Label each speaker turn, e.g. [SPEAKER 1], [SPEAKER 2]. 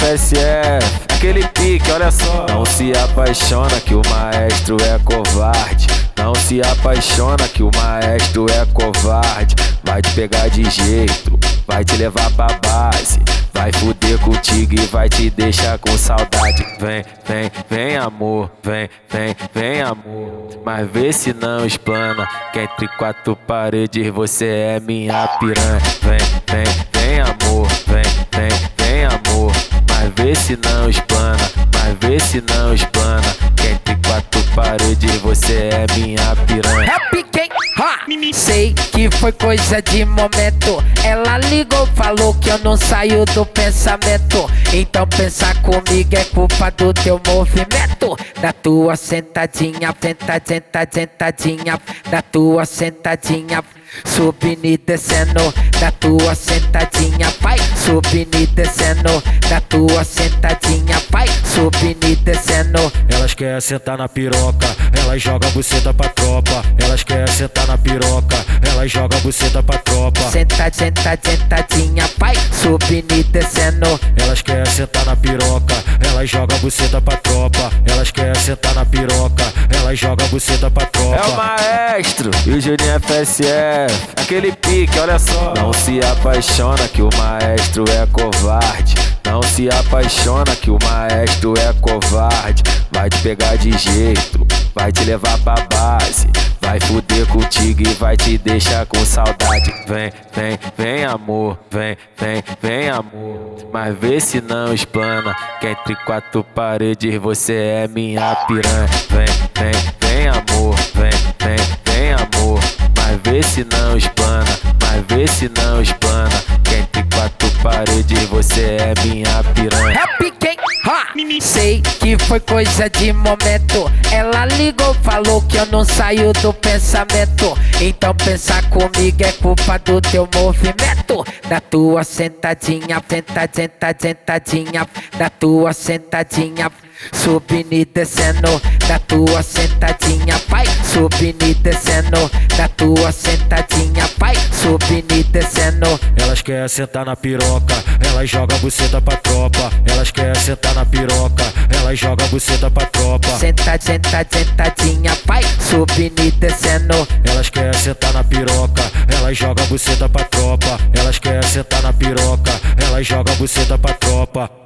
[SPEAKER 1] FSF, aquele pique, olha só. Não se apaixona que o maestro é covarde. Não se apaixona que o maestro é covarde. Vai te pegar de jeito, vai te levar pra base. Vai fuder contigo e vai te deixar com saudade. Vem, vem, vem amor, vem, vem, vem amor. Mas vê se não explana, que entre quatro paredes você é minha piranha. Vem, vem, vem amor, vem, vem, vem amor. Mas vê se não explana, mas vê se não explana, que entre quatro paredes você é minha piranha.
[SPEAKER 2] Rap quem? Sei que foi coisa de momento. Ela ligou, falou que eu não saio do pensamento. Então pensar comigo é culpa do teu movimento. Da tua sentadinha, sentadinha. Da tua sentadinha, subindo e descendo. Da tua sentadinha, vai subindo e descendo. Da tua sentadinha, vai subindo e descendo.
[SPEAKER 3] Elas querem sentar na piroca, elas jogam a buceta pra tropa. Elas querem sentar na piroca, elas jogam a buceta pra tropa.
[SPEAKER 2] Sentadinha, vai subindo e descendo.
[SPEAKER 3] Elas querem sentar na piroca, elas jogam a buceta pra tropa. Elas querem sentar na piroca, elas jogam a buceta pra tropa.
[SPEAKER 1] É o maestro e o Juninho FSF, aquele pique, olha só. Não se apaixona que o maestro é covarde. Não se apaixona que o maestro é covarde. Vai te pegar de jeito, vai te levar pra base. Vai fuder contigo e vai te deixar com saudade. Vem, vem, vem amor, vem, vem, vem amor. Mas vê se não explana, que entre quatro paredes você é minha piranha. Vem, vem, vem amor, vem, vem, vem amor. Mas vê se não explana, mas vê se não explana, que entre quatro paredes você é minha piranha.
[SPEAKER 2] Rap quem? Sei que foi coisa de momento. Ela ligou, falou que eu não saio do pensamento. Então pensar comigo é culpa do teu movimento. Da tua sentadinha, sentadinha. Da tua sentadinha, subindo e descendo. Da tua sentadinha, vai subindo e descendo. Da tua sentadinha, vai subindo e descendo.
[SPEAKER 3] Elas querem sentar na piroca, elas jogam a buceta pra tropa. Elas querem sentar na piroca, elas jogam a buceta pra tropa.
[SPEAKER 2] Sentadinha, vai subindo e descendo.
[SPEAKER 3] Elas querem sentar na piroca, elas jogam a buceta pra tropa. Elas querem sentar na piroca, elas jogam a buceta pra tropa.